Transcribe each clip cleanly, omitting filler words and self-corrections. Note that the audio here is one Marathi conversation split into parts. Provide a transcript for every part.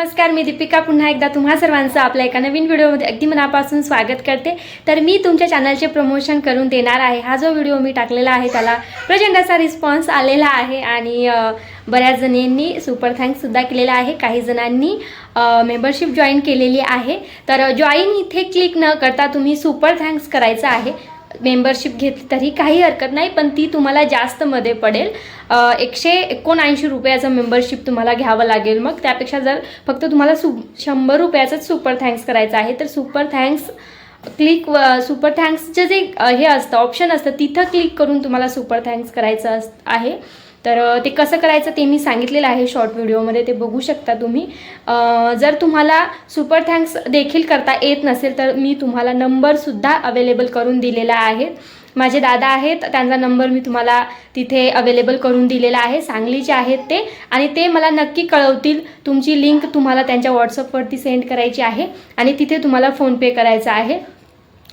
नमस्कार, मी दीपिका पुन्हा एकदा तुम्हा सर्वांचं आपल्या एका नवीन व्हिडिओमध्ये अगदी मनापासून स्वागत करते। तर मी तुमच्या चॅनलचे प्रमोशन करून देणार आहे। हा जो व्हिडिओ मी टाकलेला आहे त्याला प्रचंड असा रिस्पॉन्स आलेला आहे आणि बऱ्याच जणांनी सुपर थँक्स सुद्धा केलेला आहे। काही जणांनी मेंबरशिप जॉईन केलेली आहे। तर जॉईन इथे क्लिक न करता तुम्ही सुपर थँक्स करायचं आहे। मेंबरशिप घेतली तरी काही हरकत नाही, पण ती तुम्हाला जास्त मध्ये पडेल। 179 रुपयाचं मेंबरशिप तुम्हाला घ्यावं लागेल। मग त्यापेक्षा जर फक्त तुम्हाला 100 रुपयाचंच सुपर थँक्स करायचं आहे तर सुपर थँक्सचं जे हे असतं ऑप्शन असतं तिथं क्लिक करून तुम्हाला सुपर थँक्स करायचं आहे। तर ते कसं करायचं ते मी सांगितलेलं आहे शॉर्ट व्हिडिओमध्ये, ते बघू शकता तुम्ही। जर तुम्हाला सुपर थँक्स देखील करता येत नसेल तर मी तुम्हाला नंबरसुद्धा अवेलेबल करून दिलेला आहे। माझे दादा आहेत, त्यांचा नंबर मी तुम्हाला तिथे अवेलेबल करून दिलेला आहे। सांगलीचे आहेत ते, आणि ते मला नक्की कळवतील। तुमची लिंक तुम्हाला त्यांच्या व्हॉट्सअपवरती सेंड करायची आहे आणि तिथे तुम्हाला फोनपे करायचा आहे।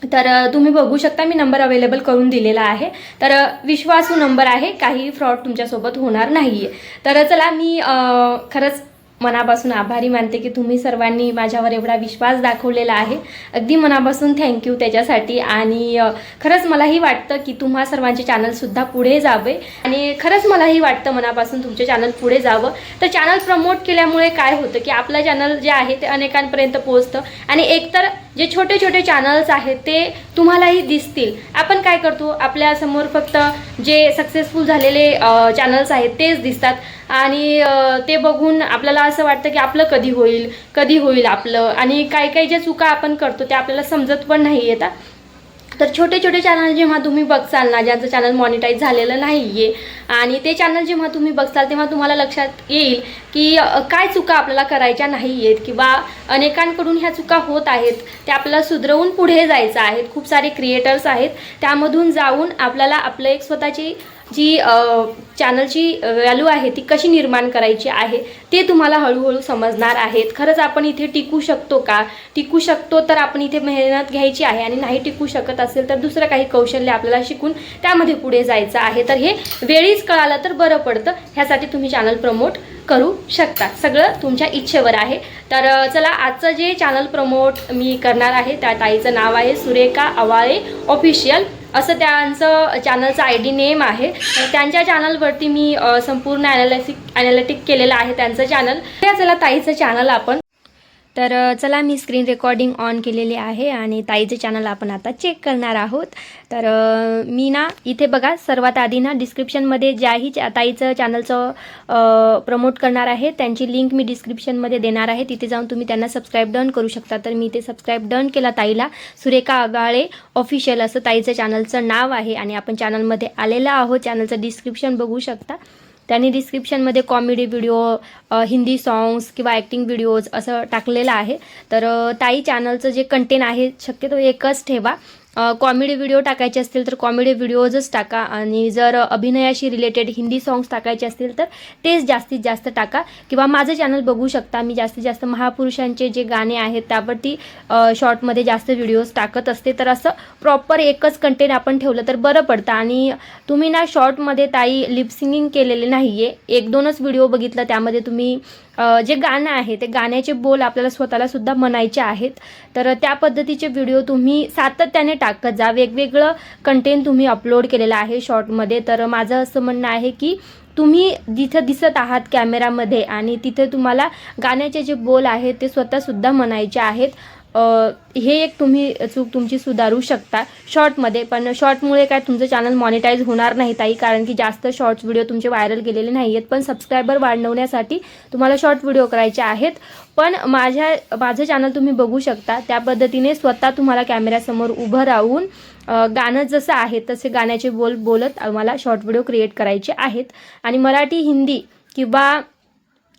तर तुम्ही बघू शकता मी नंबर अवेलेबल करून दिलेला आहे। तर विश्वासू नंबर आहे, काही फ्रॉड तुमच्यासोबत होणार नाही आहे। तर चला, मी खरंच मनापासून आभारी मानते की तुम्ही सर्वांनी माझ्यावर एवढा विश्वास दाखवलेला आहे। अगदी मनापासून थँक्यू त्याच्यासाठी। आणि खरंच मलाही वाटतं की तुम्हा सर्वांचे चॅनलसुद्धा पुढे जावे, आणि खरंच मलाही वाटतं मनापासून तुमचे चॅनल पुढे जावं। तर चॅनल प्रमोट केल्यामुळे काय होतं की आपलं चॅनल जे आहे ते अनेकांपर्यंत पोहोचतं, आणि एकतर जे छोटे छोटे चॅनल्स आहेत ते तुम्हालाही दिसतील। आपण काय करतो, आपल्यासमोर फक्त जे सक्सेसफुल झालेले चॅनल्स आहेत तेच दिसतात, आणि ते बघून आपल्याला असं वाटतं की आपलं कधी होईल आपलं, आणि काही ज्या चुका आपण करतो त्या आपल्याला समजत पण नाही येतात। तर छोटे छोटे चॅनल जेव्हा तुम्ही बघसाल ना, ज्यांचं चॅनल मॉनिटाईज झालेलं नाही आहे, आणि ते चॅनल जेव्हा तुम्ही बघसाल तेव्हा तुम्हाला लक्षात येईल की काय चुका आपल्याला करायच्या नाही आहेत, किंवा अनेकांकडून ह्या चुका होत आहेत, त्या आपल्याला सुधरवून पुढे जायचं आहे। खूप सारे क्रिएटर्स आहेत, त्यामधून जाऊन आपल्याला आपलं एक स्वतःची जी चॅनलची व्हॅल्यू आहे ती कशी निर्माण करायची आहे ते तुम्हाला हळूहळू समजणार आहेत। खरंच आपण इथे टिकू शकतो का? टिकू शकतो तर आपण इथे मेहनत घ्यायची आहे, आणि नाही टिकू शकत असेल तर दुसरं काही कौशल्य आपल्याला शिकून त्यामध्ये पुढे जायचं आहे। तर हे वेळीच कळालं तर बरं पडतं, ह्यासाठी तुम्ही चॅनल प्रमोट करू शकता। सगळं तुमच्या इच्छेवर आहे। तर चला, आजचं जे चॅनल प्रमोट मी करणार आहे त्या ताईचं नाव आहे सुरेखा आवाळे ऑफिशियल, असं त्यांचं चॅनलचं ID नेम आहे। त्यांच्या चॅनलवरती मी संपूर्ण ॲनालिटिक केलेलं आहे त्यांचं चॅनल। चला ताईचं चॅनल आपण, तर चला मी स्क्रीन रेकॉर्डिंग ऑन केलेली आहे आणि ताईचं चॅनल आपण आता चेक करणार आहोत। तर मी ना इथे बघा, सर्वात आधी ना डिस्क्रिप्शनमध्ये ज्याही ताईचं चॅनलचं प्रमोट करणार आहे त्यांची लिंक मी डिस्क्रिप्शनमध्ये देणार आहे, तिथे जाऊन तुम्ही त्यांना सबस्क्राईब डन करू शकता। तर मी ते सबस्क्राईब डन केला ताईला। सुरेखा आवाळे ऑफिशियल असं ताईचं चॅनलचं नाव आहे, आणि आपण चॅनलमध्ये आलेलं आहोत। चॅनलचं डिस्क्रिप्शन बघू शकता, त्यांनी डिस्क्रिप्शनमध्ये कॉमेडी व्हिडिओ, हिंदी सॉंग्स किंवा ॲक्टिंग व्हिडिओज असं टाकलेलं आहे। तर ताई चॅनलचं जे कंटेंट आहे शक्यतो एकच ठेवा। कॉमेडी व्हिडिओ टाकायचे असतील तर कॉमेडी व्हिडिओजच टाका, आणि जर अभिनयाशी रिलेटेड हिंदी सॉंग्स टाकायचे असतील तर तेच जास्तीत जास्त टाका। किंवा माझं चॅनल बघू शकता, मी जास्तीत जास्त महापुरुषांचे जे गाणे आहेत त्यावरती शॉर्टमध्ये जास्त व्हिडिओज टाकत असते। तर असं प्रॉपर एकच कंटेंट आपण ठेवलं तर बरं पडतं। आणि तुम्ही ना शॉर्टमध्ये ताई लिप सिंगिंग केलेले नाही आहे, 1-2च व्हिडिओ बघितलं, त्यामध्ये तुम्ही जे गाणं आहे ते गाण्याचे बोल आपल्याला स्वतःला सुद्धा म्हणायचे आहेत। तर त्या पद्धतीचे व्हिडिओ तुम्ही सातत्याने टाकत जा, वेगवेगळं कंटेंट तुम्ही अपलोड केलेलं आहे शॉर्टमध्ये। तर माझं असं म्हणणं आहे की तुम्ही जिथं दिसत आहात कॅमेरामध्ये आणि तिथे तुम्हाला गाण्याचे जे बोल आहेत ते स्वतःसुद्धा म्हणायचे आहेत। हे एक तुम्ही चूक तुमची सुधारू शकता शॉर्टमध्ये। पण शॉर्टमुळे काय तुमचं चॅनल मॉनिटाईज होणार नाही ताई, कारण की जास्त शॉर्ट्स व्हिडिओ तुमचे व्हायरल गेलेले नाही आहेत। पण सबस्क्रायबर वाढवण्यासाठी तुम्हाला शॉर्ट व्हिडिओ करायचे आहेत। पण माझं चॅनल तुम्ही बघू शकता, त्या पद्धतीने स्वतः तुम्हाला कॅमेऱ्यासमोर उभं राहून गाणं जसं आहे तसे गाण्याचे बोल बोलत मला शॉर्ट व्हिडिओ क्रिएट करायचे आहेत। आणि मराठी, हिंदी किंवा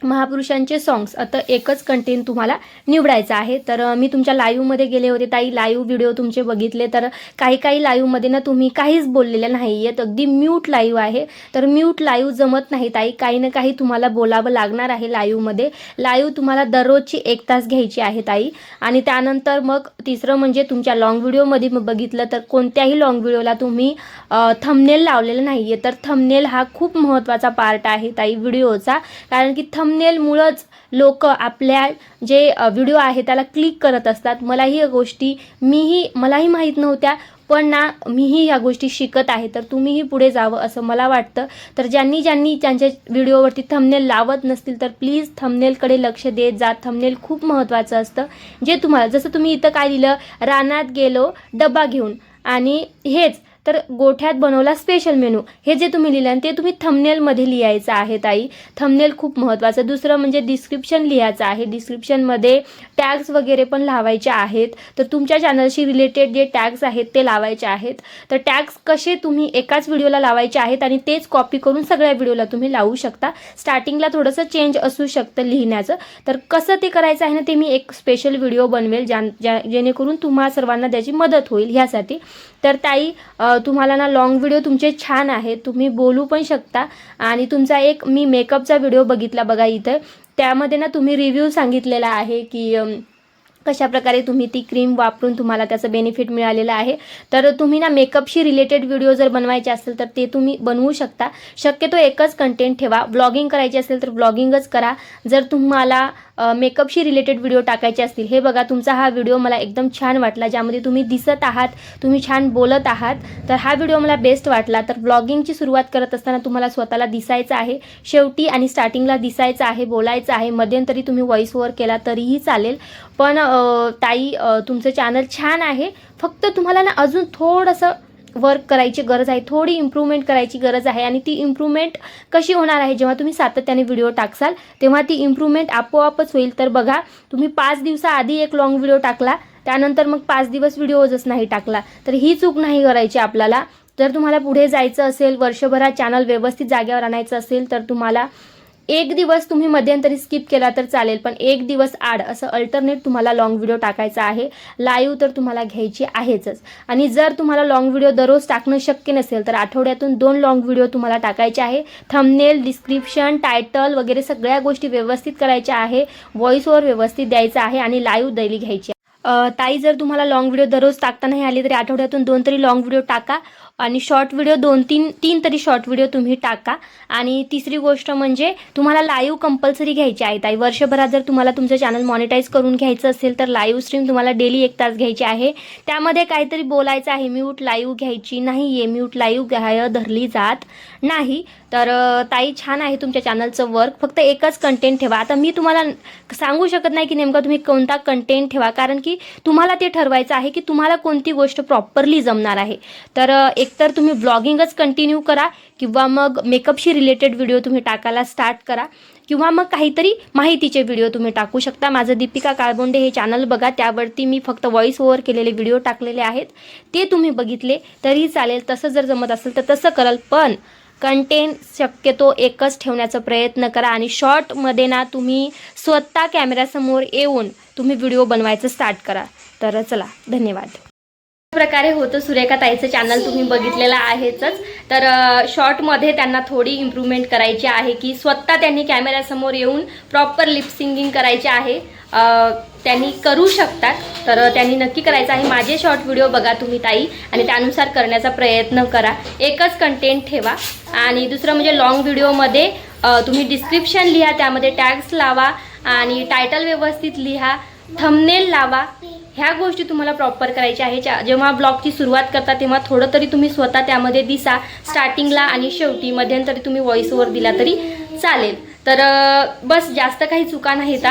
महापुरुषांचे सॉंग्स आता एकच कंटेंट तुम्हाला निवडायचं आहे। तर मी तुमच्या लाईव्हमध्ये गेले होते ताई, लाईव्ह व्हिडिओ तुमचे बघितले, तर काही लाईव्हमध्ये ना तुम्ही काहीच बोललेलं नाही आहेत, अगदी म्यूट लाईव्ह आहे। तर म्यूट लाईव्ह जमत नाही ताई, काही ना काही तुम्हाला बोलावं लागणार आहे लाईव्हमध्ये। लाईव्ह तुम्हाला दररोजची 1 तास घ्यायची आहे ताई। आणि त्यानंतर मग तिसरं म्हणजे तुमच्या लॉंग व्हिडिओमध्ये बघितलं तर कोणत्याही लॉंग व्हिडिओला तुम्ही थंबनेल लावलेलं नाही आहे। तर थंबनेल हा खूप महत्त्वाचा पार्ट आहे ताई व्हिडिओचा, कारण की थंबनेलमुळंच लोक आपल्या जे व्हिडिओ आहे त्याला क्लिक करत असतात. मलाही या गोष्टी मलाही माहीत नव्हत्या, पण ना मीही ह्या गोष्टी शिकत आहे. तर तुम्हीही पुढे जावं असं मला वाटतं. तर ज्यांनी त्यांच्या व्हिडिओवरती थंबनेल लावत नसतील तर प्लीज थंबनेलकडे लक्ष देत जा. थंबनेल खूप महत्त्वाचं असतं. जे तुम्हाला, जसं तुम्ही इथं काय लिहिलं, रानात गेलो डबा घेऊन, आणि हेच तर गोठ्यात बनवला स्पेशल मेनू, हे जे तुम्ही लिहिलं आणि ते तुम्ही थंबनेलमध्ये लिहायचं आहे ताई. थंबनेल खूप महत्त्वाचं. दुसरं म्हणजे डिस्क्रिप्शन लिहायचं आहे. डिस्क्रिप्शनमध्ये टॅग्स वगैरे पण लावायचे आहेत. तर तुमच्या चॅनलशी रिलेटेड जे टॅग्स आहेत ते लावायचे आहेत. तर टॅग्स कसे तुम्ही एकाच व्हिडिओला लावायचे आहेत आणि तेच कॉपी करून सगळ्या व्हिडिओला तुम्ही लावू शकता. स्टार्टिंगला थोडंसं चेंज असू शकतं लिहिण्याचं. तर कसं ते करायचं आहे ना, ते मी एक स्पेशल व्हिडिओ बनवेल जेणेकरून तुम्हा सर्वांना त्याची मदत होईल ह्यासाठी. तर ताई, तुम्हाला ना लॉंग व्हिडिओ तुमचे छान आहेत, तुम्ही बोलू पण शकता. आणि तुमचा एक मी मेकअपचा व्हिडिओ बघितला बघा इथं, त्यामध्ये ना तुम्ही रिव्ह्यू सांगितलेला आहे की कशाप्रकारे तुम्ही ती क्रीम वापरून तुम्हाला त्याचं बेनिफिट मिळालेलं आहे. तर तुम्ही ना मेकअपशी रिलेटेड व्हिडिओ जर बनवायचे असेल तर ते तुम्ही बनवू शकता. शक्यतो एकच कंटेंट ठेवा. व्लॉगिंग करायची असेल तर व्लॉगिंगच करा. जर तुम्हाला मेकअपशी रिलेटेड व्हिडिओ टाकायचे असतील, हे बघा तुमचा हा व्हिडिओ मला एकदम छान वाटला, ज्यामध्ये तुम्ही दिसत आहात, तुम्ही छान बोलत आहात. तर हा व्हिडिओ मला बेस्ट वाटला. तर व्लॉगिंगची सुरुवात करत असताना तुम्हाला स्वतःला दिसायचं आहे, शेवटी आणि स्टार्टिंगला दिसायचं आहे, बोलायचं आहे. मध्यंतरी तुम्ही व्हॉइस ओव्हर केला तरीही चालेल. पण ताई, तुमचं चॅनल छान आहे, फक्त तुम्हाला ना अजून थोडंसं वर्क करायची गरज आहे, थोडी इम्प्रूव्हमेंट करायची गरज आहे. आणि ती इम्प्रूव्हमेंट कशी होणार आहे, जेव्हा तुम्ही सातत्याने व्हिडिओ टाकसाल तेव्हा ती इम्प्रूव्हमेंट आपोआपच होईल. तर बघा, तुम्ही 5 दिवसाआधी एक लॉंग व्हिडिओ टाकला, त्यानंतर मग 5 दिवस व्हिडिओजच नाही टाकला, तर ही चूक नाही करायची आपल्याला. जर तुम्हाला पुढे जायचं असेल, वर्षभरात चॅनल व्यवस्थित जागेवर आणायचं असेल, तर तुम्हाला एक दिवस तुम्ही मध्यंतरी स्किप केला तर चालेल, पण एक दिवस आड असं अल्टरनेट तुम्हाला लॉंग व्हिडिओ टाकायचा आहे. लाईव्ह तर तुम्हाला घ्यायची आहेच. आणि जर तुम्हाला लॉंग व्हिडिओ दररोज टाकणं शक्य नसेल तर आठवड्यातून 2 लॉंग व्हिडिओ तुम्हाला टाकायचे आहे. थंबनेल, डिस्क्रिप्शन, टायटल वगैरे सगळ्या गोष्टी व्यवस्थित करायच्या आहे. व्हॉइस ओव्हर व्यवस्थित द्यायचा आहे आणि लाईव्ह डेली घ्यायची. ताई, जर तुम्हाला लॉंग व्हिडिओ दररोज टाकता नाही आले तरी आठवड्यातून 2 तरी लॉंग व्हिडिओ टाका. आणि शॉर्ट व्हिडिओ 2-3 तरी शॉर्ट व्हिडिओ तुम्ही टाका. आणि तिसरी गोष्ट म्हणजे तुम्हाला लाईव्ह कंपल्सरी घ्यायची आहे ताई. वर्षभरात जर तुम्हाला तुमचं चॅनल मॉनिटाईज करून घ्यायचं असेल तर लाईव्ह स्ट्रीम तुम्हाला डेली 1 तास घ्यायची आहे. त्यामध्ये काहीतरी बोलायचं आहे. म्यूट लाईव्ह घ्यायची नाही आहे, म्यूट लाईव्ह धरली जात नाही. तर ताई, छान आहे तुमच्या चॅनलचं वर्क, फक्त एकच कंटेंट ठेवा. आता मी तुम्हाला सांगू शकत नाही की नेमका तुम्ही कोणता कंटेंट ठेवा, कारण की तुम्हाला ते ठरवायचं आहे की तुम्हाला कोणती गोष्ट प्रॉपरली जमणार आहे. तर एकतर तुम्ही ब्लॉगिंगच कंटिन्यू करा, किंवा मग मेकअपशी रिलेटेड व्हिडिओ तुम्ही टाकायला स्टार्ट करा, किंवा मग काहीतरी माहितीचे व्हिडिओ तुम्ही टाकू शकता. माझं दीपिका काळबोंडे हे चॅनल बघा, त्यावरती मी फक्त व्हॉइस ओव्हर केलेले व्हिडिओ टाकलेले आहेत, ते तुम्ही बघितले तरी चालेल. तसं जर जमत असेल तर तसं कराल, पण कंटेंट शक्यतो एकच ठेवण्याचा प्रयत्न करा. आणि शॉर्टमध्ये ना तुम्ही स्वतः कॅमेऱ्यासमोर येऊन तुम्ही व्हिडिओ बनवायचं स्टार्ट करा. तर चला, धन्यवाद. प्रकारे होतं सुरेखा ताईचं चॅनल तुम्ही बघितलेलं आहेच. तर शॉर्टमध्ये त्यांना थोडी इम्प्रूव्हमेंट करायची आहे की स्वतः त्यांनी कॅमेऱ्यासमोर येऊन प्रॉपर लिप सिंगिंग करायचे आहे. त्यांनी करू शकतात, तर त्यांनी नक्की करायचं आहे. माझे शॉर्ट व्हिडिओ बघा तुम्ही ताई, आणि त्यानुसार करण्याचा प्रयत्न करा. एकच कंटेंट ठेवा. आणि दुसरं म्हणजे लॉंग व्हिडिओमध्ये तुम्ही डिस्क्रिप्शन लिहा, त्यामध्ये टॅग्स लावा आणि टायटल व्यवस्थित लिहा, थंबनेल लावा. ह्या गोष्टी तुम्हाला प्रॉपर करायच्या आहे. जेव्हा ब्लॉगची सुरुवात करता तेव्हा थोडं तरी तुम्ही स्वतः त्यामध्ये दिसा, स्टार्टिंगला आणि शेवटी. मध्यंतरी तुम्ही व्हॉइस ओव्हर दिला तरी चालेल. तर बस, जास्त काही चुका नाहीत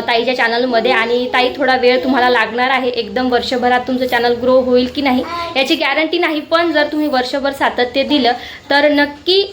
ताईच्या चॅनलमध्ये. आणि ताई, थोडा वेळ तुम्हाला लागणार आहे. एकदम वर्षभरात तुमचं चॅनल ग्रो होईल की नाही याची गॅरंटी नाही, पण जर तुम्ही वर्षभर सातत्य दिलं तर नक्की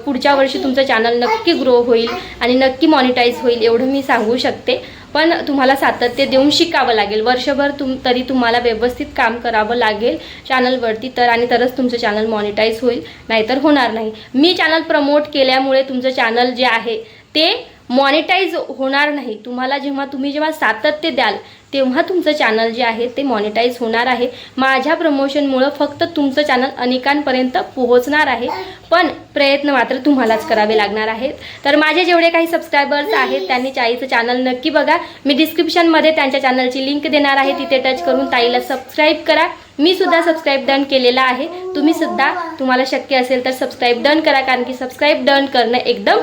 पुढच्या वर्षी तुमचं चॅनल नक्की ग्रो होईल आणि नक्की मॉनिटाईज होईल, एवढं मी सांगू शकते. पण तुम्हाला सातत्य देऊन शिकावं लागेल. वर्षभर तरी तुम्हाला व्यवस्थित काम करावं लागेल चॅनलवरती, आणि तरच तुमचं चॅनल मॉनिटाईज होईल, नाहीतर होणार नाही. मी चॅनल प्रमोट केल्यामुळे तुमचं चॅनल जे आहे ते मॉनिटाईज होणार नाही. तुम्ही जेव्हा सातत्य द्याल तेव्हा तुमचं चॅनल जे आहे ते मॉनिटाईज होणार आहे. माझ्या प्रमोशनमुळं फक्त तुमचं चॅनल अनेकांपर्यंत पोहोचणार आहे, पण प्रयत्न मात्र तुम्हालाच करावे लागणार आहेत. तर माझे जेवढे काही सबस्क्रायबर्स आहेत त्यांनी ताईचं चॅनल नक्की बघा. मी डिस्क्रिप्शनमध्ये त्यांच्या चॅनलची लिंक देणार आहे, तिथे टच करून ताईला सबस्क्राईब करा. मी सुद्धा सबस्क्राईब डन केलेला आहे. तुम्ही सुद्धा, तुम्हाला शक्य असेल तर सबस्क्राईब डन करा, कारण की सबस्क्राईब डन करणं एकदम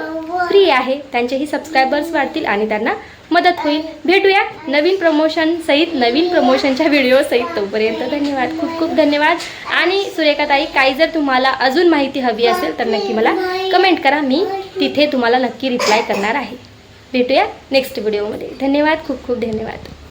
फ्री आहे, त्यांचेही सबस्क्रायबर्स वाढतील आणि त्यांना मदत होईल. भेटूया नवीन प्रमोशनच्या व्हिडिओसहित. तोपर्यंत धन्यवाद, खूप खूप धन्यवाद. आणि सुरेखाताई, काही जर तुम्हाला अजून माहिती हवी असेल तर नक्की मला कमेंट करा, मी तिथे तुम्हाला नक्की रिप्लाय करणार आहे. भेटूया नेक्स्ट व्हिडिओमध्ये. धन्यवाद, खूप खूप धन्यवाद.